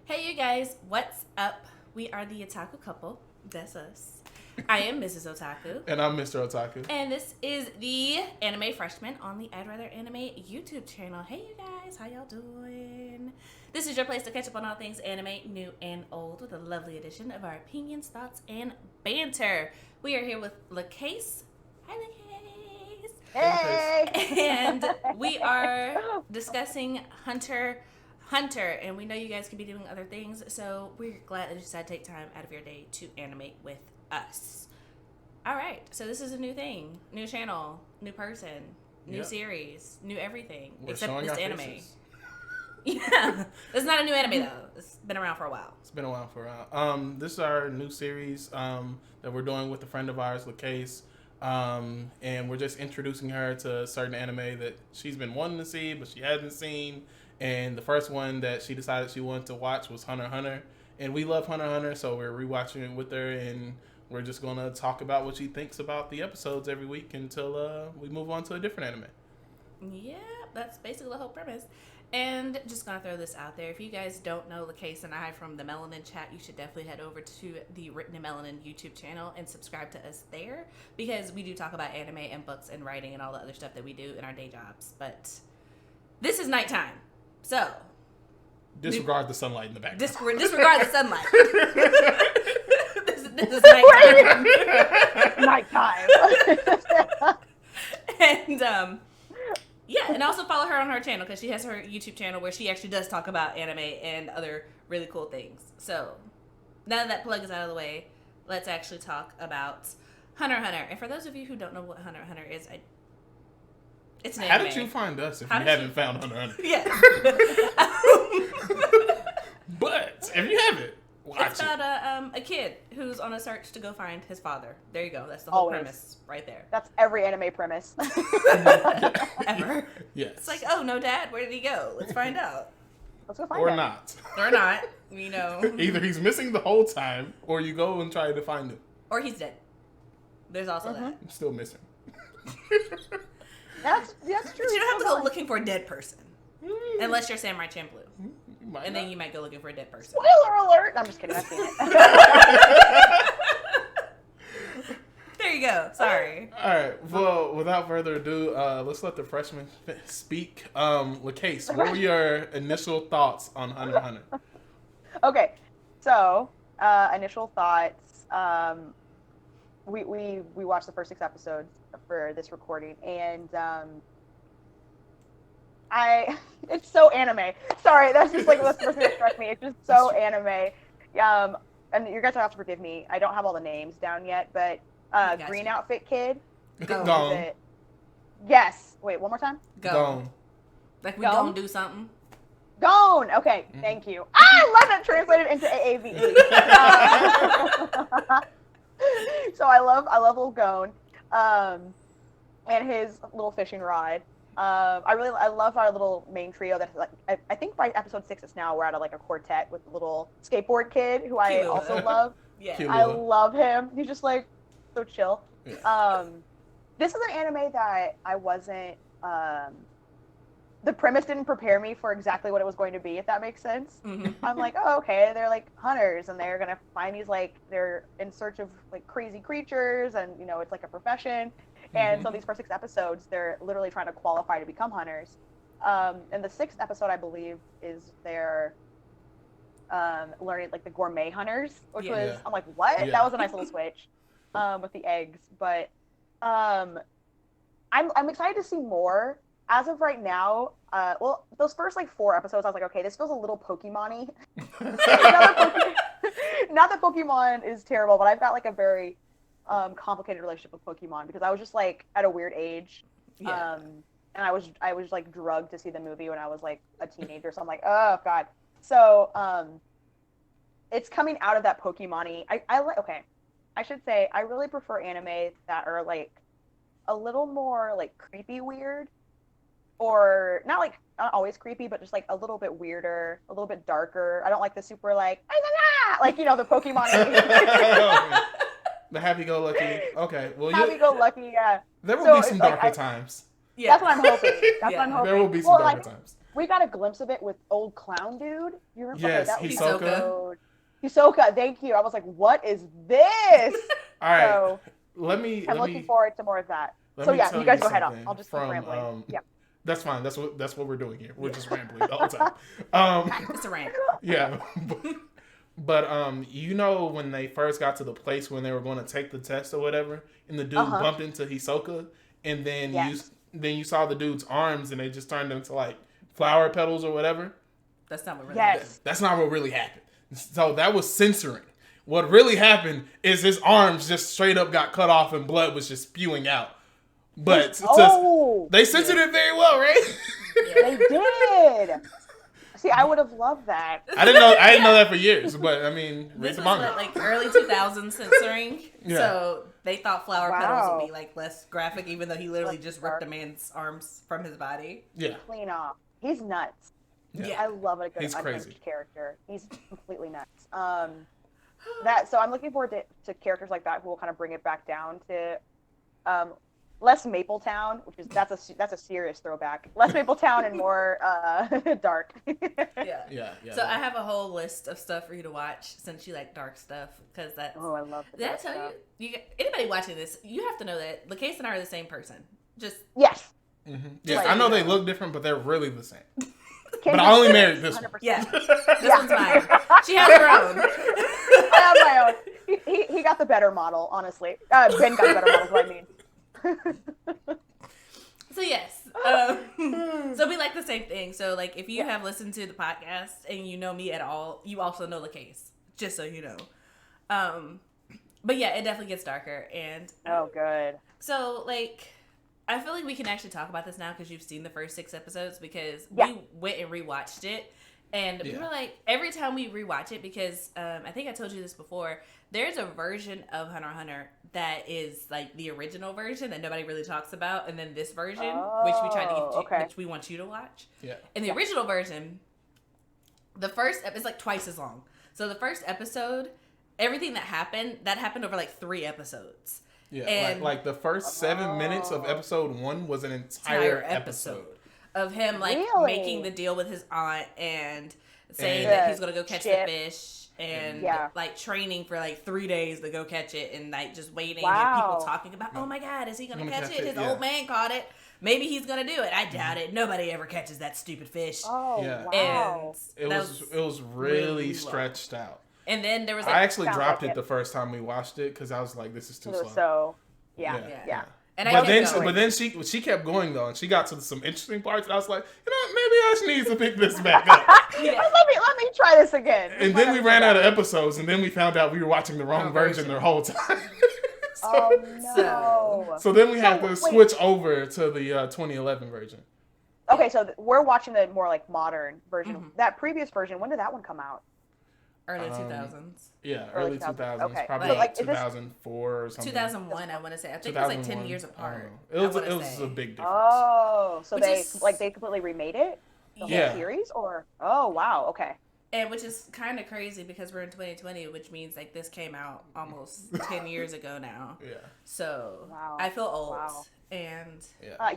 Hey you guys, what's up? We are the Otaku couple. That's us. I am Mrs. Otaku. And I'm Mr. Otaku. And this is the Anime Freshman on the I'd Rather Anime YouTube channel. Hey you guys, how y'all doing? This is your place to catch up on all things anime, new and old, with a lovely edition of our opinions, thoughts, and banter. We are here with LaKase. Hi LaKase. Hey! And we are discussing Hunter, and we know you guys can be doing other things, so we're glad that you decided to take time out of your day to animate with us. All right, so this is a new thing, new channel, new person, new series, new everything, We're except showing it's our anime. faces. Yeah, it's not a new anime though. It's been around for a while. It's been a while for a while. This is our new series that we're doing with a friend of ours, LaKase. And we're just introducing her to a certain anime that she's been wanting to see, but she hasn't seen. And the first one that she decided she wanted to watch was Hunter x Hunter. And we love Hunter x Hunter, so we're rewatching it with her, and we're just going to talk about what she thinks about the episodes every week until we move on to a different anime. Yeah, that's basically the whole premise. And just gonna throw this out there. If you guys don't know LaKase and I from the Melanin Chat, you should definitely head over to the Written in Melanin YouTube channel and subscribe to us there, because we do talk about anime and books and writing and all the other stuff that we do in our day jobs. But this is nighttime, so Disregard the sunlight in the background. disregard the sunlight. this is nighttime. Nighttime. And yeah, and also follow her on her channel, because she has her YouTube channel where she actually does talk about anime and other really cool things. So now that plug is out of the way, let's actually talk about Hunter x Hunter. And for those of you who don't know what Hunter x Hunter is, it's an How anime. did you find us if How you did haven't found Hunter x Hunter? Yeah. But if you haven't, watch It's it. about a kid who's on a search to go find his father. There you go. That's the whole Always. premise right there. That's every anime premise. Ever. Yes. It's like, oh, no dad, where did he go? Let's find out. Let's go find Or him. not. Or not, you know. Either he's missing the whole time, or you go and try to find him. Or he's dead. There's also that. I'm still missing. That's true. But you don't have to go looking for a dead person. Unless you're Samurai Champloo. You might And then not. you might go looking for a dead person. Spoiler alert! I'm just kidding. I've seen it. There you go. Sorry. All right. Well, without further ado, let's let the freshman speak. LaKase, what were your initial thoughts on Hunter x Hunter? Okay, so initial thoughts. We watched the first 6 episodes for this recording, and it's so anime. Sorry, that's just like what's first thing that struck me. It's just so anime. And you guys will have to forgive me. I don't have all the names down yet, but green you. outfit kid. Go. Gone. Is it- Yes. Wait, one more time. Go. Gone. Like we Gone? gonna do something. Gone. Okay, thank you. I love it translated into AAVE. So I love little Gone, and his little fishing rod. I love our little main trio. That's like I think by episode 6 it's now we're at a quartet with the little skateboard kid who I Cute. also love. Yeah. Cute. I love him. He's just like so chill. Yeah. This is an anime that I wasn't. The premise didn't prepare me for exactly what it was going to be, if that makes sense. Mm-hmm. I'm like, oh, okay, they're like hunters, and they're gonna find these they're in search of crazy creatures, and it's like a profession. And so these first 6 episodes, they're literally trying to qualify to become hunters. And the 6th episode, I believe, is their learning the gourmet hunters, which was I'm like, what? Yeah. That was a nice little switch with the eggs, but I'm excited to see more. As of right now, those first 4 episodes, I was like, okay, this feels a little Pokemon-y. Not that Pokemon is terrible, but I've got a very complicated relationship with Pokemon, because I was just at a weird age, Yeah. and I was drugged to see the movie when I was a teenager. So I'm like, oh god. So it's coming out of that Pokemon-y. Okay, I should say I really prefer anime that are a little more creepy weird. Or not always creepy, but just a little bit weirder, a little bit darker. I don't like the super the Pokemon. The happy-go-lucky. Okay, well, Happy-go-lucky, yeah. there will So be some it's darker times. Yeah. That's what I'm hoping. That's what I'm hoping. There will be some darker times. we got a glimpse of it with old clown dude. You remember? Yes, that was Hisoka. episode- Hisoka, thank you. I was like, what is this? All right, So I'm I'm looking forward to more of that. Let So me yeah, tell you guys you go ahead. something I'll just keep from, rambling. Yeah. That's fine. That's what we're doing here. We're just rambling the whole time. It's a rant. Yeah. But you know when they first got to the place when they were going to take the test or whatever, and the dude bumped into Hisoka, and then you saw the dude's arms and they just turned into like flower petals or whatever. That's not what really Yes. That's not what really happened. So that was censoring. What really happened is his arms just straight up got cut off and blood was just spewing out. But they censored it very well, right? They did. See, I would have loved that. I didn't know that for years, but I mean, read This the was manga. like early 2000s censoring, Yeah. so they thought flower petals Wow. would be like less graphic, even though he literally just ripped a man's arms from his body. Yeah. Clean off. He's nuts. Yeah. I love a good He's unhinged crazy. character. He's completely nuts. So I'm looking forward to characters like that who will kind of bring it back down to less Mapletown, which is that's a serious throwback. Less Mapletown and more dark. Yeah. Yeah. So I have a whole list of stuff for you to watch since you like dark stuff, because that's. Oh, I love the Did I dark tell stuff. you? Anybody watching this, you have to know that LaKase and I are the same person. Just Yes. Mm-hmm. Yeah, Like, I know they look different, but they're really the same. Can But you I only say married this 100%? one. yeah, this one's mine. She has her own. I have my own. He got the better model, honestly. Ben got the better model, is what I mean. So yes, so we like the same thing. So like, if you have listened to the podcast and you know me at all, you also know LaKase. Just so you know. But yeah, it definitely gets darker, and Oh, good. so like, I feel like we can actually talk about this now because you've seen the first 6 episodes, because Yeah. we went and rewatched it. And we Yeah. were like, every time we rewatch it, because I think I told you this before, there's a version of Hunter x Hunter that is like the original version that nobody really talks about, and then this version, which we tried to get you, okay. which we want you to watch. Yeah. In the original version, the first it's like twice as long. So the first episode, everything that happened over like 3 episodes. Yeah. And- like the first 7 minutes of episode 1 was an entire episode. Of him like Really? making the deal with his aunt and saying And- that he's gonna go catch the Ship. fish, and Yeah. like training for like 3 days to go catch it, and like just waiting Wow. and people talking about, oh my god, is he gonna catch it? His yeah. old man caught it. Maybe he's gonna do it. I doubt it. Nobody ever catches that stupid fish. Oh, Yeah. wow. And It was really really long. stretched out. And then there was like I actually Sound dropped like it it. the first time we watched it because I was like, this is too It was slow. so, yeah. And I But kept then, going. but then she kept going though, and she got to some interesting parts, and I was like, maybe I just need to pick this back up. Yeah. Let me try this again. And then we ran out of episodes, and then we found out we were watching the wrong Wrong version version. the whole time. Oh no. So then we had to wait. switch over to the 2011 version. Okay, so we're watching the more like modern version. Mhm. That previous version, when did that one come out? Early Um, 2000s. Yeah, Early early 2000s. 2000s, Okay. probably So, like like, is this- 2004 or something. 2001, I want to say. I think it was like 10 2001. years I don't apart. know. It Oh, was a big difference. Oh, so Which they is- they completely remade it? The Yeah. whole series? Or wow, okay. And which is kind of crazy because we're in 2020, which means like this came out almost 10 years ago now. Yeah, So Wow. I feel old. Wow. And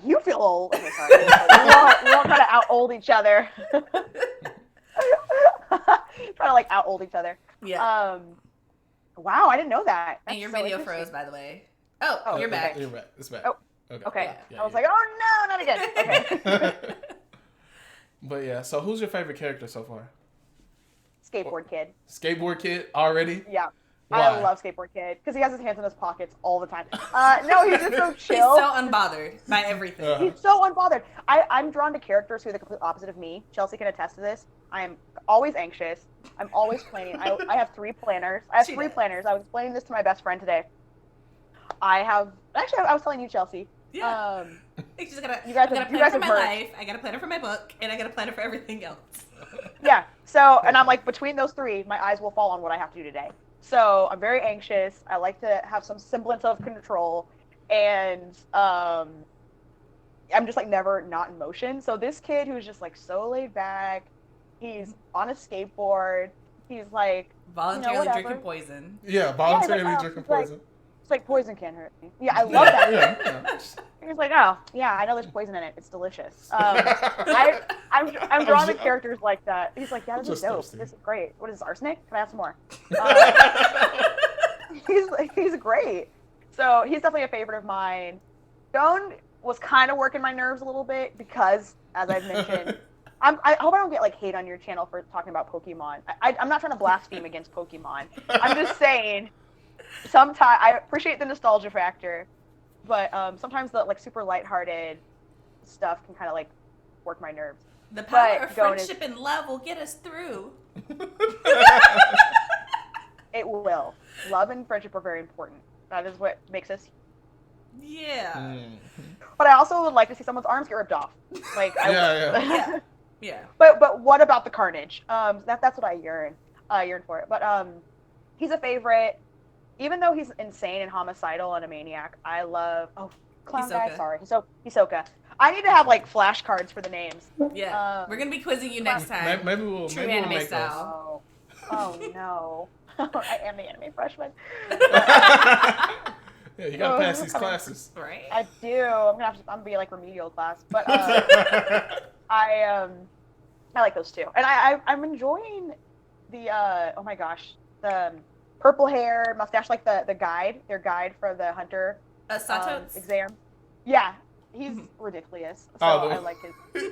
You feel old. Okay, sorry. we all kind of out old each other. Trying to like out old each other. yeah. Wow, I didn't know that. And your That's so video interesting. froze, by the way. Oh, Oh, you're okay. back. You're back. It's back. Oh, okay. Okay. Yeah, I was yeah. like, oh no, not again. Okay. But yeah, so who's your favorite character so far? Skateboard kid. Skateboard Kid already? Yeah. Why? I love Skateboard Kid because he has his hands in his pockets all the time. No, he's just so He's chill. so unbothered by everything. He's so unbothered. I'm drawn to characters who are the complete opposite of me. Chelsea can attest to this. I am always anxious. I'm always planning. I have 3 planners. I have She 3 does. planners. I was explaining this to my best friend today. I was telling you, Chelsea. Yeah. You just gotta, You guys I got a have- you planner guys for my have merged. life, I got a planner for my book, and I got a planner for everything else. Yeah. So, and I'm like, between those 3, my eyes will fall on what I have to do today. So I'm very anxious. I like to have some semblance of control, and I'm just like never not in motion. So this kid who's just like so laid back, he's on a skateboard. He's like Voluntarily whatever. drinking poison. Yeah, voluntarily Yeah, drinking like, poison. It's like poison can't hurt me. Yeah, I love that. Yeah. He's like, oh, yeah, I know there's poison in it. It's delicious. I'm drawn to characters like that. He's like, yeah, this is dope. Thirsty. This is great. What is this, arsenic? Can I have some more? He's great. So he's definitely a favorite of mine. Stone was kind of working my nerves a little bit because, as I've mentioned, I hope I don't get like hate on your channel for talking about Pokemon. I'm not trying to blaspheme against Pokemon. I'm just saying, sometimes I appreciate the nostalgia factor, but sometimes the like super lighthearted stuff can kind of like work my nerves. The power But of going friendship and love will get us through. It will. Love and friendship are very important. That is what makes us. Yeah. But I also would like to see someone's arms get ripped off. Like, Yeah. Yeah. But what about the carnage? That's what I yearn for it. But he's a favorite. Even though he's insane and homicidal and a maniac, I love clown guy. Hisoka. Sorry, Hisoka. I need to have like flashcards for the names. Yeah. We're gonna be quizzing you next time. Maybe we'll anime make style. Oh no. I am the anime freshman. Yeah, you gotta pass these classes. Right. I do. I'm gonna be like remedial class, but I like those too, and I'm enjoying the oh my gosh, the purple hair mustache, like the guide, their guide for the hunter Sato's? exam. Yeah, he's ridiculous. So I like his.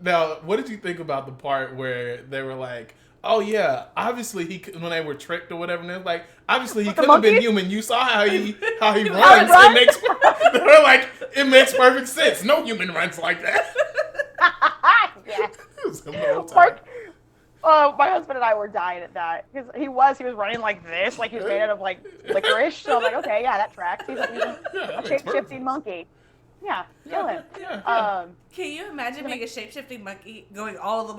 Now, what did you think about the part where they were like, "Oh yeah, obviously when they were tricked or whatever," and they're like, "Obviously he couldn't have been human. You saw how he runs. It makes they're like it makes perfect sense. No human runs like that." Yeah. It was him the whole time. Mark, my husband and I were dying at that because he was running like this, like he was made out of like licorice. So I'm like, okay, yeah, that tracks. He's a shape-shifting monkey. Yeah, kill him. Yeah. Can you imagine being a shape-shifting monkey going all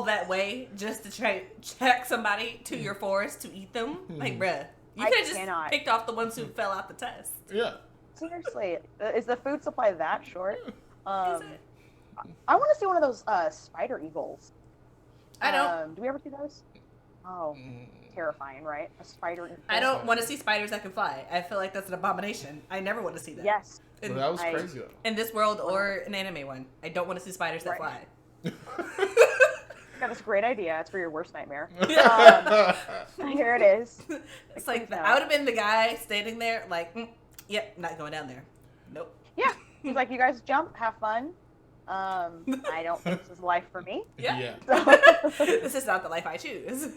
that way just to try check somebody to your forest to eat them? Like, bruh, you could have just picked off the ones who fell out the test. Yeah. Seriously, is the food supply that short? Is it? I want to see one of those spider eagles. I don't. Do we ever see those? Oh, terrifying, right? A spider eagle. I don't want to see spiders that can fly. I feel like that's an abomination. I never want to see that. Yes. Well, that was crazy though. In this world or an anime one. I don't want to see spiders that fly. That's a great idea. It's for your worst nightmare. Yeah. Here it is. It's like, I would have been the guy standing there like, yep, not going down there. Nope. Yeah. He's like, you guys jump, have fun. I don't think this is life for me. Yeah. So. This is not the life I choose.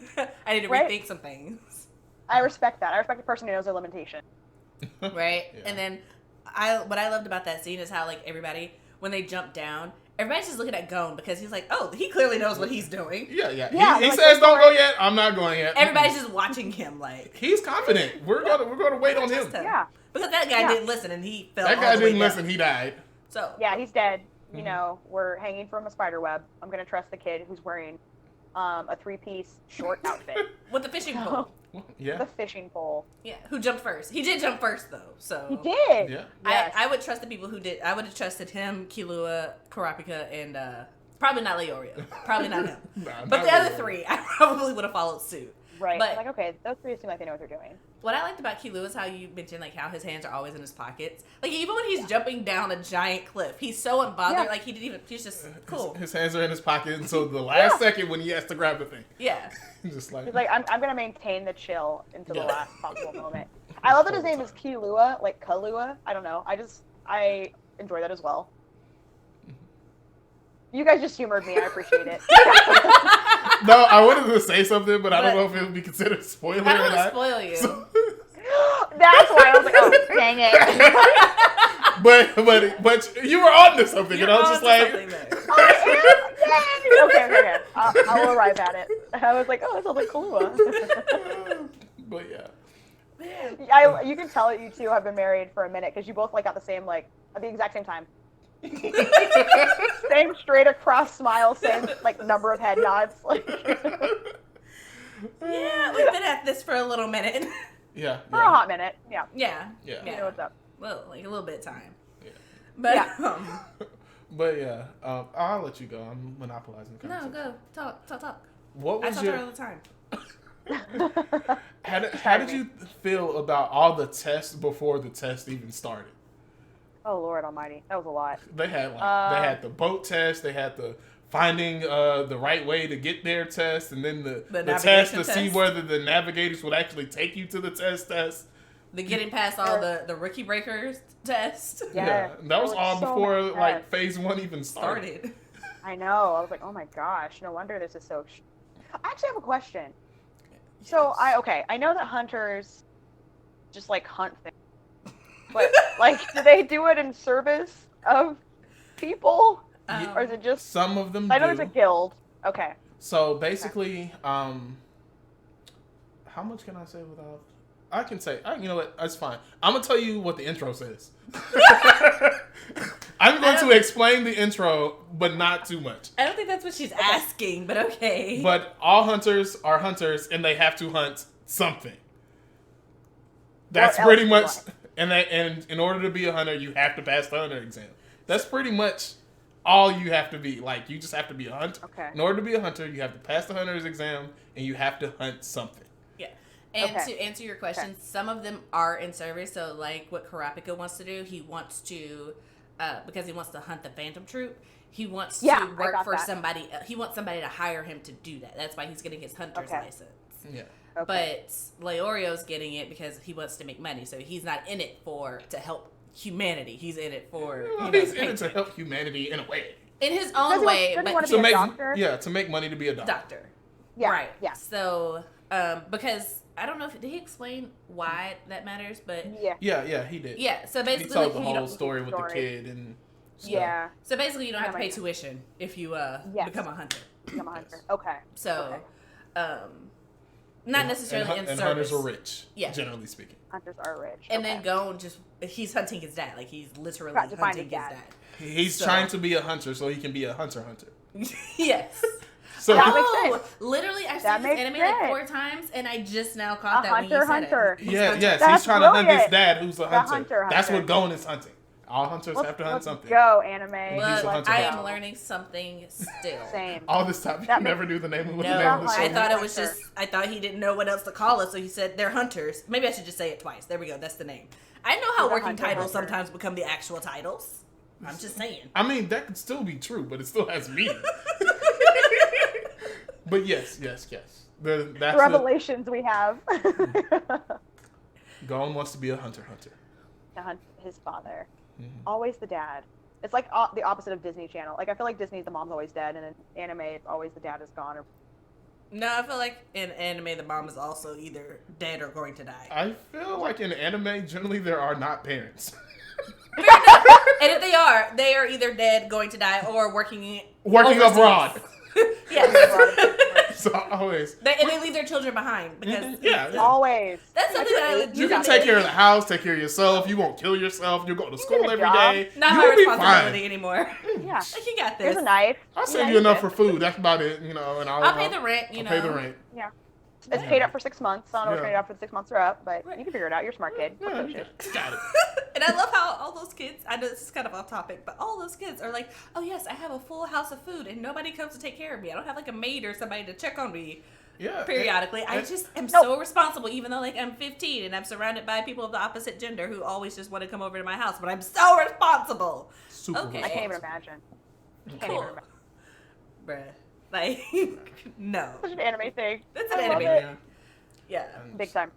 I need to rethink some things. I respect that. I respect the person who knows their limitation. Right? Yeah. And then what I loved about that scene is how like everybody, when they jump down, everybody's just looking at Gon because he's like, oh, he clearly knows what he's doing. Yeah. He like, says don't go yet. I'm not going yet. Everybody's just watching him like. He's confident. We're gonna wait on him. Yeah. Because that guy didn't listen and he fell. That guy didn't listen. He died. So. Yeah, he's dead. You know, we're hanging from a spider web. I'm gonna trust the kid who's wearing a 3-piece short outfit With the fishing pole. Yeah. The fishing pole. Yeah. Who jumped first? He did jump first though. So. He did. Yeah. Yes. I would trust the people who did. I would have trusted him, Killua, Kurapika, and probably not Leorio. Probably not him. But the other three, I probably would have followed suit. Right. But like, okay, those three seem like they know what they're doing. what I liked about Killua is how you mentioned like how his hands are always in his pockets. Like even when he's jumping down a giant cliff, he's so unbothered. Yeah. Like he's just cool. His hands are in his pocket, and so the last second when he has to grab the thing, Yeah. he's just like, He's like, I'm gonna maintain the chill until the last possible moment. I love that his name is Killua, like Kalua. I don't know. I enjoy that as well. You guys just humored me. I appreciate it. No, I wanted to say something, but I don't know if it would be considered a spoiler I don't or want to not. spoil you. So- That's why I was like, oh, dang it. but you were on to something, and I was just like, Okay. I'll arrive at it. I was like, oh, that sounds like Kalua. but yeah. Man. You can tell that you two have been married for a minute because you both like got the same at the exact same time. Same straight across smile, same like number of head nods. Like Yeah, we've been at this for a little minute. Yeah. for a hot minute. Yeah. Yeah. Yeah. You know what's up. Well, like a little bit of time. Yeah. But Yeah. But yeah, I'll let you go. I'm monopolizing the No, conversation. go talk. What I was talk to her your all the time. How did you feel about all the tests before the test even started? Oh Lord Almighty, that was a lot. They had they had the boat test, they had the finding the right way to get there test, and then the test to see whether the navigators would actually take you to the test. The getting past all the rookie breakers test. Yeah, that was all before like phase 1 even started. I know. I was like, oh my gosh, no wonder this is so. I actually have a question. Yes. So I know that hunters just like hunt things, but like, do they do it in service of people, or is it just some of them? I know there's a guild. Okay. So basically, how much can I say without? I can say, you know what? That's fine. I'm gonna tell you what the intro says. I'm going to explain the intro, but not too much. I don't think that's what she's asking, but okay. But all hunters are hunters, and they have to hunt something. That's pretty much, and in order to be a hunter, you have to pass the hunter exam. That's pretty much all you have to be. Like, you just have to be a hunter. Okay. In order to be a hunter, you have to pass the hunter's exam, and you have to hunt something. Yeah. And to answer your question, some of them are in service. So, like what Karapika wants to do, he wants to, because he wants to hunt the Phantom Troop, he wants to work for somebody. He wants somebody to hire him to do that. That's why he's getting his hunter's license. Yeah. Okay. But Leorio's getting it because he wants to make money. So he's not in it to help humanity. He's in it for he's in it to help humanity in a way. In his own way, but to make doctor? To make money to be a doctor. Yeah. Right. Yeah. So because I don't know did he explain why that matters, but yeah, he did. Yeah. So basically, he told the whole story with the kid and stuff. Yeah. So basically, you don't have to pay tuition if you become a hunter. Become a hunter. Okay. So, not necessarily in service. And hunters are rich. Yeah. Generally speaking. Hunters are rich. And then he's hunting his dad. Like, he's literally hunting his dad. He's trying to be a hunter so he can be a hunter. Yes. So that makes sense. Literally, I've seen this anime like 4 times, and I just now caught that when you said it. Yes, That's he's trying to hunt his dad, who's a hunter. That's what Gon is hunting. All hunters have to hunt something. Go, anime. Look, I am learning something still. Same. All this time, you never knew the name of the name of the show. I thought it was just, I thought he didn't know what else to call it, so he said they're hunters. Maybe I should just say it twice. There we go, that's the name. I know how working titles sometimes become the actual titles. I'm just saying. I mean, that could still be true, but it still has meaning. But yes. That's the revelations we have. Gon wants to be a hunter. To hunt his father. Mm-hmm. Always the dad. It's like the opposite of Disney Channel. Like, I feel like Disney's the mom's always dead, and in anime, it's always the dad is gone. No, I feel like in anime, the mom is also either dead or going to die. I feel like in anime, generally, there are not parents. And if they are either dead, going to die, or working abroad. Yes. So always. They leave their children behind because always. That's something that you can take care of the house, take care of yourself. You won't kill yourself. You go to school every day. Not my responsibility anymore. Yeah, like, you got this. There's a knife. I'll save you enough for food. That's about it. And I'll pay the rent. I'll pay the rent. Yeah. It's paid up for 6 months. I don't know what's paid up for the 6 months are up, but you can figure it out. You're a smart kid. Got it. And I love how all those kids, I know this is kind of off topic, but all those kids are like, oh yes, I have a full house of food and nobody comes to take care of me. I don't have like a maid or somebody to check on me periodically. I just am so responsible, even though like I'm 15 and I'm surrounded by people of the opposite gender who always just want to come over to my house, but I'm so responsible. Super responsible. I can't even imagine. Bruh. Like, no. Such an anime thing. That's an anime thing. Yeah. Big time.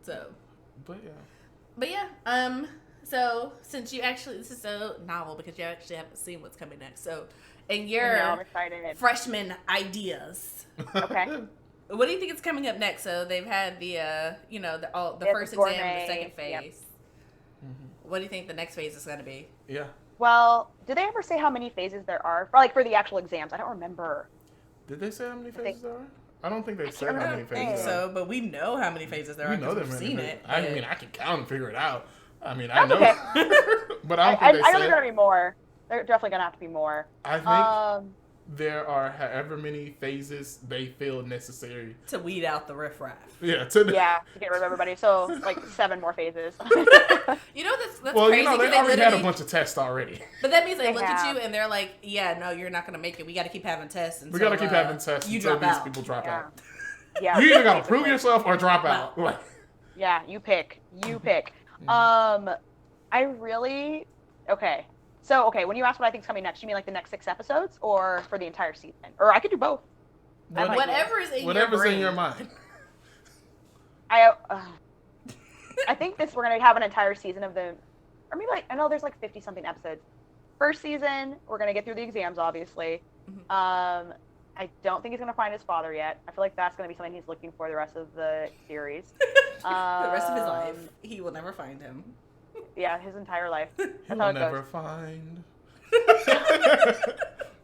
So. But yeah. So since you actually, this is so novel because you actually haven't seen what's coming next. So, in your freshman ideas. Okay. What do you think is coming up next? So they've had the first exam, the second phase. Yep. Mm-hmm. What do you think the next phase is going to be? Yeah. Well, did they ever say how many phases there are? For the actual exams, I don't remember. Did they say how many phases there are? I don't think they said how many phases there are. So, but we definitely how many phases there are. We've seen it. I mean, I can count and figure it out. I mean, I know. Okay. But I don't think they said. I know there's going to be more. There's definitely going to have to be more. I think there are however many phases they feel necessary to weed out the riffraff. Yeah, to get rid of everybody. So like 7 more phases. You know that's crazy. Well, they already had a bunch of tests already. But that means they look at you and they're like, "Yeah, no, you're not going to make it. We got to keep having tests. We got to keep having tests you until drop these out. People drop out." Yeah. You either gotta basically. prove yourself or drop out. Like, Yeah, you pick. You pick. I really okay. So when you ask what I think's coming next, you mean like the next 6 episodes or for the entire season? Or I could do both. Whatever's in whatever's your brain. in your mind. I think we're gonna have an entire season of the, or maybe like I know there's like 50 something episodes. First season, we're gonna get through the exams, obviously. Mm-hmm. I don't think he's gonna find his father yet. I feel like that's gonna be something he's looking for the rest of the series. The rest of his life, he will never find him. Yeah, his entire life. That's You'll how it never goes. find.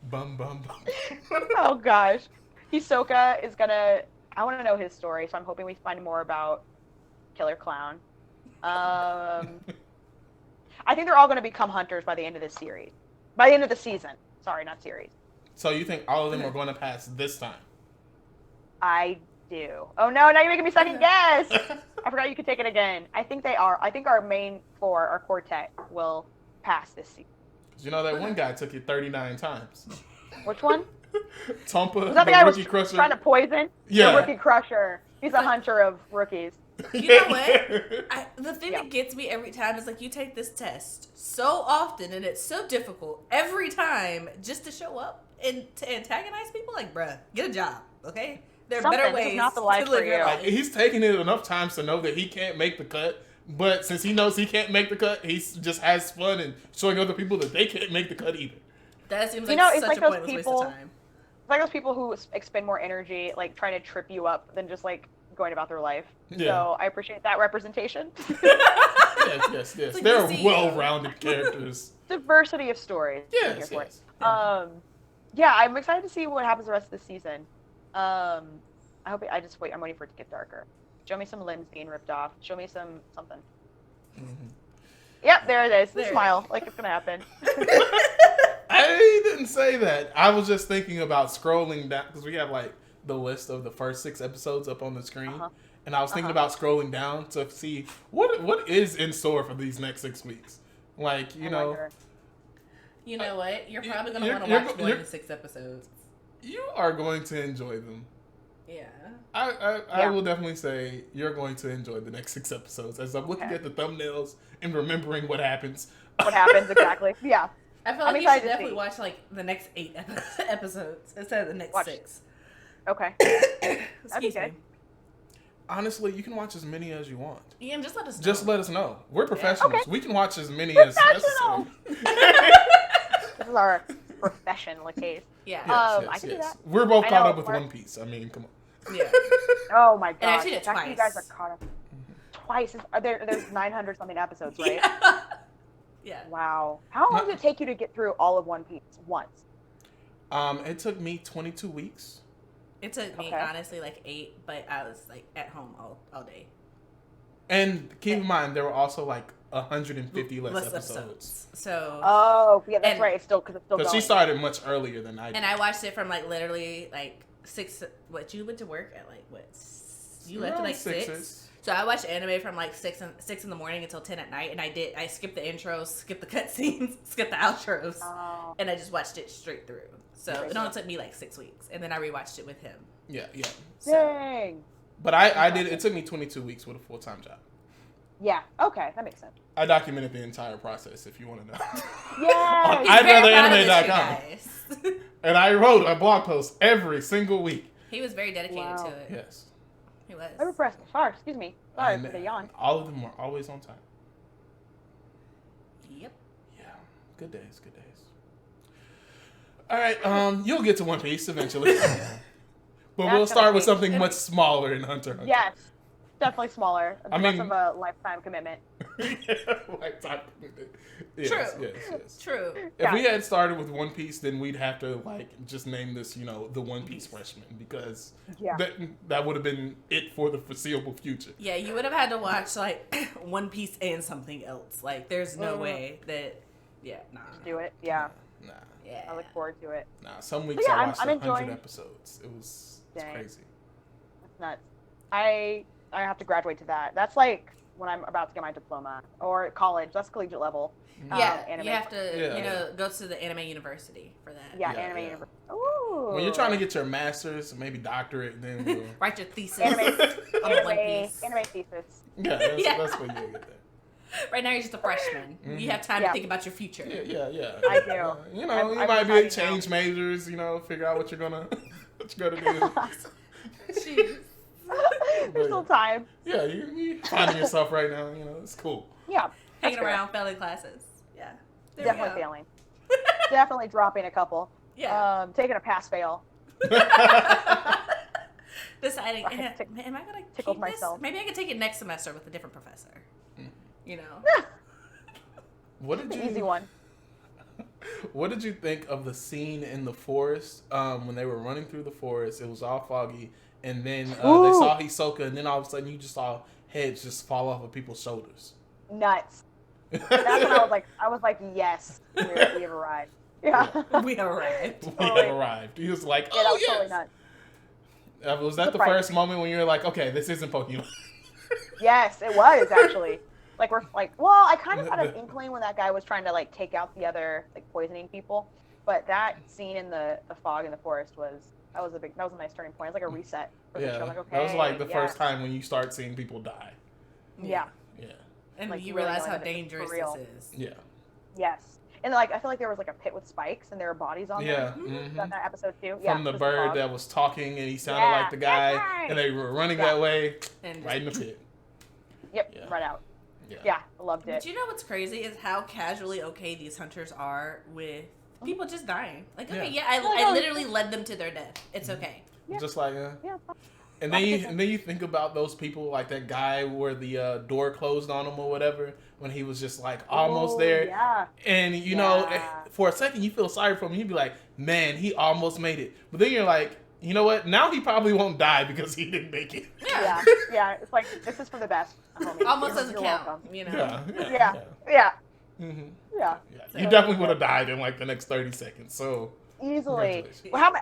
Bum bum bum. Oh gosh, Hisoka is gonna. I want to know his story, so I'm hoping we find more about Killer Clown. I think they're all gonna become hunters by the end of this series. By the end of the season. Sorry, not series. So you think all of them are going to pass this time? I do. Oh no, now you're making me second guess. I forgot you could take it again. I think they are. I think our main 4, our quartet, will pass this season. Because you know that one guy took it 39 times. Which one? Tompa, Was that the guy who was rookie crusher. trying to poison? Yeah. The rookie crusher. He's a hunter of rookies. You know what? The thing that gets me every time is like you take this test so often and it's so difficult every time just to show up and to antagonize people. Like, bruh, get a job, okay? There are better ways not the life to live for your you. life. He's taken it enough times to know that he can't make the cut. But since he knows he can't make the cut, he just has fun and showing other people that they can't make the cut either. That seems like it's such like a those pointless people. waste of time. It's like those people who expend more energy, like trying to trip you up, than just like going about their life. Yeah. So I appreciate that representation. Yes. like They're the CEO. well-rounded characters. Diversity of stories. I'm here for it. Yeah, I'm excited to see what happens the rest of the season. I'm waiting for it to get darker. Show me some limbs being ripped off. Show me something. Mm-hmm. Yep, there it is. The There. smile, like it's gonna happen. I didn't say that. I was just thinking about scrolling down because we have like the list of the first 6 episodes up on the screen, and I was thinking about scrolling down to see what is in store for these next 6 weeks. Like you know, You know what? You're probably going to you're- want to watch you're- more than 6 episodes. you are going to enjoy them. Yeah. I will definitely say you're going to enjoy the next 6 episodes as I'm looking at the thumbnails and remembering what happens. What happens exactly? Yeah. I feel I'm like you should excited to definitely see. watch like the next 8 episodes instead of the next Watch. 6. Okay. That'd be Excuse good. me. Honestly, you can watch as many as you want. Ian, just let us know. Just let us know. We're professionals. Okay. We can watch as many as Professional. necessary. This is our profession, LaKase. Yeah. I can do that. We're both I caught know, up with Mark. One Piece. I mean, come on. Yeah. Oh my And I've god! seen it The fact that you guys are twice. caught up twice. There's 900 something episodes, right? Yeah. Yeah. Wow. How long did it take you to get through all of One Piece once? It took me 22 weeks. It took me, Okay. honestly, like 8, but I was like at home all day. And keep in mind, there were also like 150 less episodes. So. Oh, yeah, that's And- right. It's still Because going. she started much earlier than I did. And I watched it from like literally like 6. What, you went to work at like what? You left at Around like 6. 6-ish. So I watched anime from like 6 in the morning until 10 at night, and I skipped the intros, skipped the cutscenes, skipped the outros, Oh. and I just watched it straight through. So it only took me like 6 weeks, and then I rewatched it with him. Yeah. So, Dang. But I did. It took me 22 weeks with a full-time job. Yeah. Okay, that makes sense. I documented the entire process. If you want to know. Yay! He's I'd very rather proud of this, anime.com. you guys. And I wrote a blog post every single week. He was very dedicated Wow. to it. Yes. He was. I'm impressed. Sorry, excuse me. Sorry And for the yawn. all of them were always on time. Yep. Yeah. Good days. Good days. All right. You'll get to One Piece eventually. But That's we'll start gonna with be- something much smaller in Hunter x Hunter. Yes, definitely smaller. I Less mean- of a lifetime commitment. Lifetime commitment. Yes, True. Yes. True. If we had started with One Piece, then we'd have to like just name this, the One Piece freshman, because Yeah. that would have been it for the foreseeable future. Yeah, you would have had to watch like One Piece and something else. Like, there's no way that. Yeah, nah. Do it. Yeah. Nah. Yeah. I look forward to it. Some weeks yeah, I watched I'm 100 enjoying- episodes. It's Dang. crazy. That's nuts. I have to graduate to that. That's like when I'm about to get my diploma or college. That's collegiate level. Yeah, Anime. you have to go to the anime university for that. Yeah, anime university. Ooh. When you're trying to get your master's, maybe doctorate, then we'll... Write your thesis Anime on thesis. Yeah, that's what you'll get there. Right now, you're just a freshman. Mm-hmm. You have time to think about your future. Yeah. I do. You know, you might be change majors. You know, figure out what you're gonna do. Jeez. There's still time. Yeah, you're finding yourself right now. You know, it's cool. Yeah, hanging around, failing classes. Yeah, definitely failing. Definitely dropping a couple. Yeah, taking a pass fail. Deciding, am I gonna tickle keep myself? This? Maybe I could take it next semester with a different professor. You know. What did you? Easy one. What did you think of the scene in the forest when they were running through the forest? It was all foggy, and then they saw Hisoka, and then all of a sudden you just saw heads just fall off of people's shoulders. Nuts. That's when I was like, yes, we have arrived. Yeah, we have arrived. We have arrived. He was like, oh yes. Totally nuts. Was that the first moment when you were like, okay, this isn't Pokemon? Yes, it was actually. I kind of had an inkling when that guy was trying to like take out the other poisoning people, but that scene in the fog in the forest was a nice turning point. It was like a reset for the show. Like, okay, that was like the first time when you start seeing people die. Yeah. And you realize how dangerous this is. Yeah. Yes. And I feel like there was a pit with spikes and there were bodies on there. Yeah. Mm-hmm. That episode too. From the bird that was talking and he sounded like the guy, and they were running that way, and right in the pit. Yep. Yeah. Right out. Yeah, I loved it. But you know what's crazy is how casually okay these hunters are with people just dying. Like, okay, I literally led them to their death. It's okay. Yeah. Just like, And then you think about those people, like that guy where the door closed on him or whatever, when he was just like almost there. Yeah. And you know, for a second you feel sorry for him. You'd be like, man, he almost made it. But then you're like, you know what? Now he probably won't die because he didn't make it. Yeah. It's like, this is for the best. Homie. Almost doesn't count. Welcome. You know. Yeah. Mm-hmm. Yeah. You definitely would have died in the next 30 seconds. So easily. Well,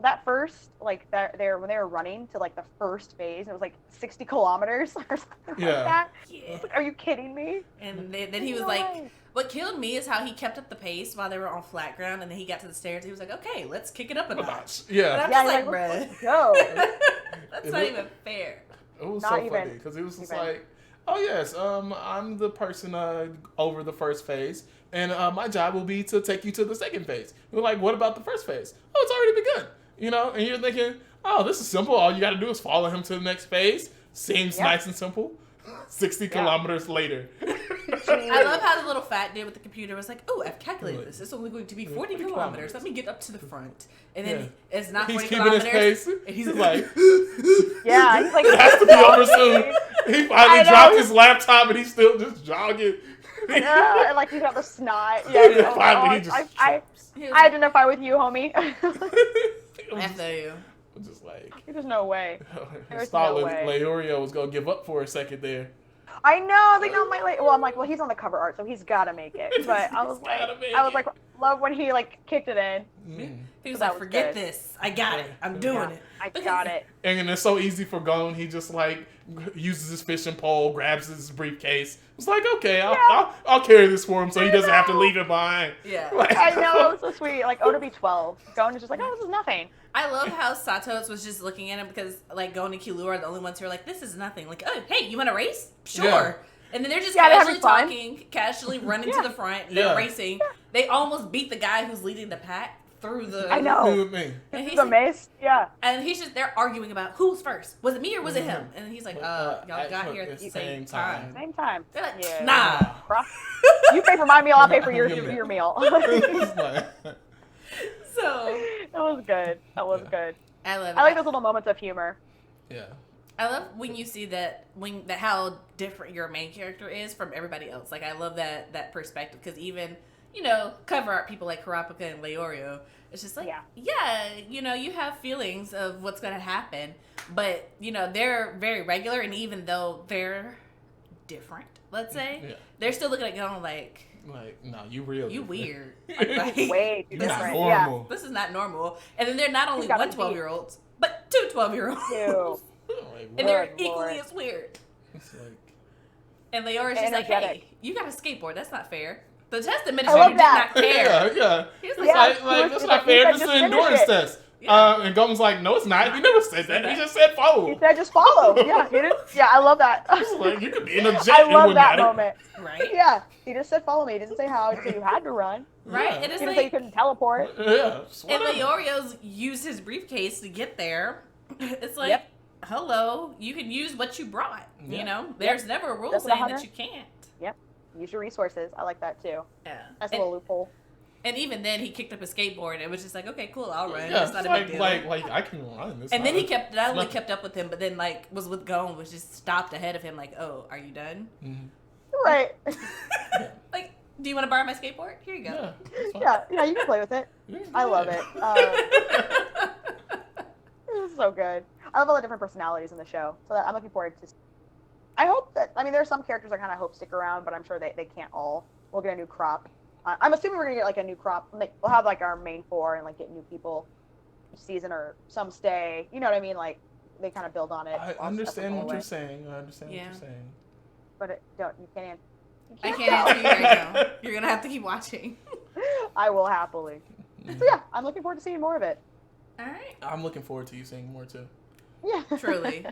that first when they were running to the first phase, it was 60 kilometers or something like that. Yeah. Are you kidding me? And then he was like, what killed me is how he kept up the pace while they were on flat ground, and then he got to the stairs. He was like, okay, let's kick it up a notch. Yeah. But I'm just bruh. Let's go. That's not even fair. It was so funny because it was just like, oh yes, I'm the person over the first phase, and my job will be to take you to the second phase. We're like, what about the first phase? Oh, it's already begun. You know, and you're thinking, oh, this is simple. All you got to do is follow him to the next phase. Seems nice and simple. 60 kilometers later. I love how the little fat dude with the computer was like, oh, I've calculated this. It's only going to be 40 kilometers. Let me get up to the front. And then it's not 40 kilometers. He's keeping his pace. And he's like, yeah, he's like, it has to be over soon. He finally dropped his laptop and he's still just jogging. Yeah, and he's got the snot. Yeah, finally he just I identify with you, homie. I feel you. Just there's no way. I thought Leorio was gonna give up for a second there. I know. I was like, no, I'm like, well, he's on the cover art, so he's gotta make it. But I was like, love when he kicked it in. He was like, forget this. I got it. I'm doing it. I got it. And it's so easy for Gon. He just uses his fishing pole, grabs his briefcase. It's like, okay, I'll carry this for him, so he doesn't have to leave it behind. Yeah. I know. It was so sweet. Oda be 12. Gon is just like, oh, this is nothing. I love how Satos was just looking at him because Gon and Killua are the only ones who are like, this is nothing. Like, oh, hey, you want to race? Sure. Yeah. And then they're just casually talking, casually running to the front. They're racing. Yeah. They almost beat the guy who's leading the pack through the... I know. And he's amazed. Yeah. And they're arguing about who's first. Was it me or was it him? And he's like, y'all got here at the same time. Same time. They're like, nah. You pay for my meal, I'll pay for your meal. So that was good. Good. I love it. I like those little moments of humor. Yeah. I love when you see that how different your main character is from everybody else. I love that perspective because even cover art people like Kurapika and Leorio, it's just you have feelings of what's gonna happen, but they're very regular, and even though they're different, let's say, they're still looking at Gon like, no, you real. You weird. Way too different. Normal. This is not normal. And then they're not only one 12-year-olds, but two 12-year-olds. And they're equally as weird. It's And Leora's just like, energetic. hey, you got a skateboard. That's not fair. The test I administrator love did that. not care. Yeah. He was It's like, like that's he's not like, fair. he This is said, an just finish endurance it. test. Yeah. And Gomes like, no, it's not. He never said that. He just said follow. He said just follow. Yeah, he didn't. Yeah, I love that. It's like, you could be in a jet. I it love wouldn't that matter. moment. right? Yeah, he just said follow me. He didn't say how. He didn't say you had to run. Right? Yeah. And He it's didn't say you like, couldn't teleport. Yeah. it's and whatever. Leorio's used his briefcase to get there. It's like, Yep. hello, you can use what you brought. Yeah. You know, there's never a rule That's what a saying that hunter- you can't. Use your resources. I like that too. Yeah. That's a And, little loophole. and even then, he kicked up a skateboard and it was just like, okay, cool, I'll run. Yeah, it's not it's a big like, deal. like I can run. It's And then not- he kept not only nothing. kept up with him, but then like was with Gomes, was just stopped ahead of him, like, oh, are you done? Mhm. Right. Like, do you want to borrow my skateboard? Here you go. Yeah. it's fine. Yeah, you can play with it. Yeah, I love yeah. it. It's so good. I love all the different personalities in the show. So I'm looking forward to. I hope that. I mean, there are some characters I kind of hope stick around, but I'm sure they can't all. We'll get a new crop. I'm assuming we're gonna get like a new crop. Like, we'll have like our main four and like get new people each season, or some stay. You know what I mean? Like they kind of build on it. I while understand stuff what goes you're away. saying. I understand Yeah. what you're saying. But you can't. I can't answer you right now. You're gonna have to keep watching. I will happily. So yeah, I'm looking forward to seeing more of it. All right. I'm looking forward to you seeing more too. Yeah. Truly,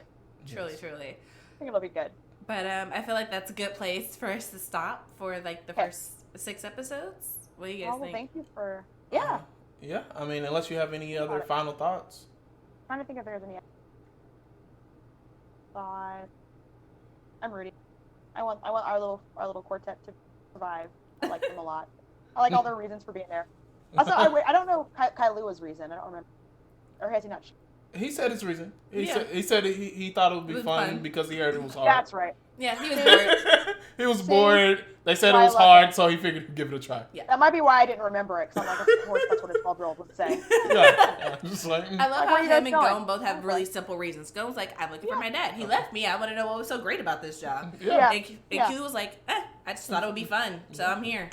Yes. truly. I think it'll be good. But I feel like that's a good place for us to stop for like the Okay. first 6 episodes. What do you guys Oh, well, think? thank you for. Yeah. Yeah. I mean, unless you have any Think other about it. final thoughts. Trying to think if there's any thought. I'm rooting. I want our little quartet to survive. I like them a lot. I like all their reasons for being there. Also, I don't know Kailua's reason. I don't remember. Or has he not? He said his reason. He Yeah. said he thought it would be It was fun, fun. because he heard it was hard. That's right. Yeah, he was bored. He was See? bored. They said it Why I was love hard, it. so he figured he'd give it a try. That might be why I didn't remember it. Because I'm like, of course, that's what a 12-year-old would say. Yeah. Just like, I love Like, how where you guys him and going? Gome both have Okay. really simple reasons. Gome's like, I'm looking for my dad. He left me. I want to know what was so great about this job. yeah. And Yeah. Q was like, I just thought it would be fun, so I'm here.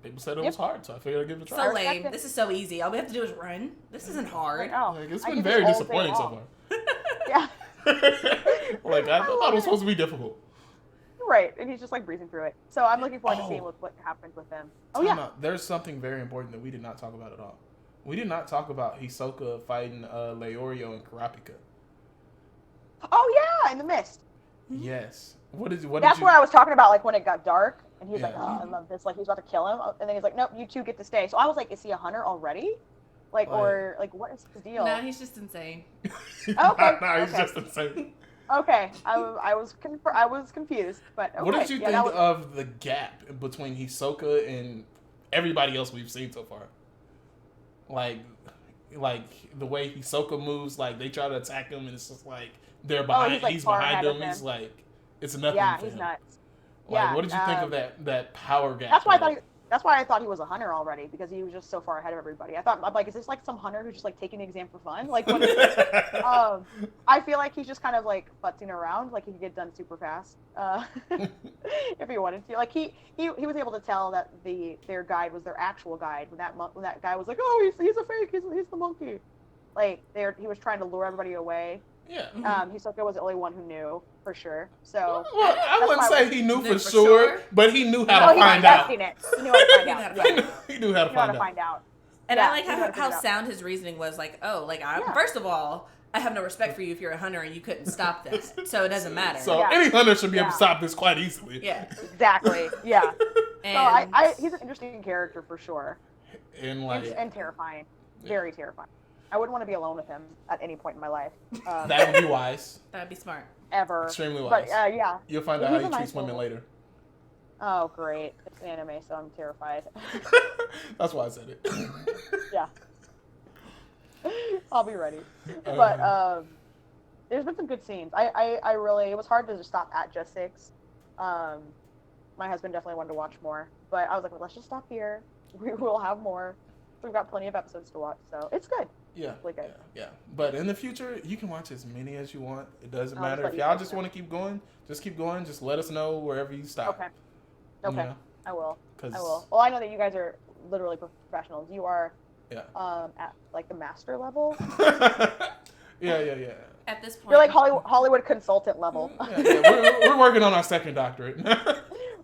People said it was hard, so I figured I'd give it a So try. respect lame. it. This is so easy. All we have to do is run. This isn't hard. Oh, Like, it's I been do this very all day disappointing so long. far. Yeah. Like, I thought it was it. supposed to be difficult. Right, and he's just like breezing through it. So I'm looking forward to Oh. seeing what happens with him. Oh Time yeah. out. There's something very important that we did not talk about at all. We did not talk about Hisoka fighting Leorio and Kurapika. Oh yeah, in the mist. Yes. What That's did you... what I was talking about, like when it got dark, and he's like, Yeah. "Oh, I love this." Like he's about to kill him, and then he's like, "Nope, you two get to stay." So I was like, "Is he a hunter already? Like, Like- or like, what is his deal?" No, he's just insane. Okay, Nah, he's okay. just insane. Okay, I was confused, but okay. What did you yeah, think that was- of the gap between Hisoka and everybody else we've seen so far? Like the way Hisoka moves, like they try to attack him, and it's just like they're behind. he's, like, he's far behind ahead of him. He's him. like, it's nothing. Yeah, for he's him. nuts. Like, Yeah, what did you think of that power gap? That's why I thought he was a hunter already, because he was just so far ahead of everybody. I'm like, is this like some hunter who's just like taking the exam for fun? Like, what is this? I feel like he's just kind of like futzing around, like he could get done super fast, if he wanted to. Like he was able to tell that their guide was their actual guide when that guy was like, oh, he's a fake, he's the monkey. Like he was trying to lure everybody away. Yeah. Hisoka was the only one who knew for sure. So Well, I wouldn't why say I he knew Knew for for sure, sure? but he knew how no, to he was find out. testing it. He knew how to find He knew out. how to Yeah. find out. He knew how to He knew how find to out. find out. And Yeah, I like you gotta how figure it out. sound his reasoning was. Like, oh, like Yeah. first of all, I have no respect for you if you're a hunter and you couldn't stop that, so it doesn't matter. So Yeah. any hunter should be able Yeah. to stop this quite easily. yeah, Exactly. Yeah. and So he's an interesting character for sure, And like and terrifying, very terrifying. I wouldn't want to be alone with him at any point in my life, that would be wise. that'd be smart. ever. Extremely But wise. yeah. You'll find He's out how a he nice treats women little- later. Oh great, it's anime, so I'm terrified. That's why I said it. Yeah. I'll be ready. But there's been some good scenes. I really, it was hard to just stop at just 6. My husband definitely wanted to watch more, but I was like, well, let's just stop here. We will have more. We've got plenty of episodes to watch, so it's good. Yeah, Really good. yeah. But in the future, you can watch as many as you want. It doesn't I'll matter. just let If you y'all know. just want to keep going, just keep going. Just let us know wherever you stop. Okay. You Okay. know? I will. 'Cause- I will. Well, I know that you guys are literally professionals. You are Yeah. at like the master level. Yeah. At this point, You're like Hollywood consultant level. Yeah, we're working on our second doctorate.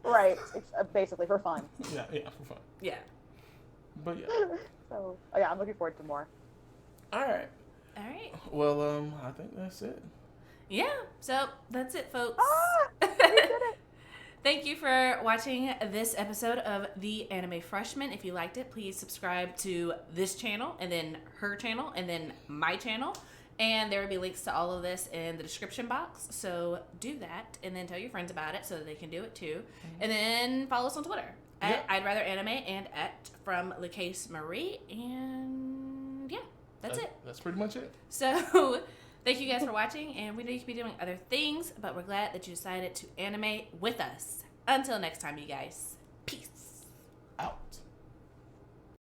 Right. It's basically for fun. Yeah, for fun. Yeah. But yeah. So yeah, I'm looking forward to more. All right. All right. Well, I think that's it. Yeah. So that's it, folks. We did it. Thank you for watching this episode of The Anime Freshman. If you liked it, please subscribe to this channel, and then her channel, and then my channel. And there will be links to all of this in the description box. So do that, and then tell your friends about it so that they can do it too. And then follow us on Twitter at I'd Rather Anime and at from LaKase Marie. And yeah, that's it. That's pretty much it. So thank you guys for watching, and we know you could be doing other things, but we're glad that you decided to animate with us. Until next time, you guys. Peace. Out.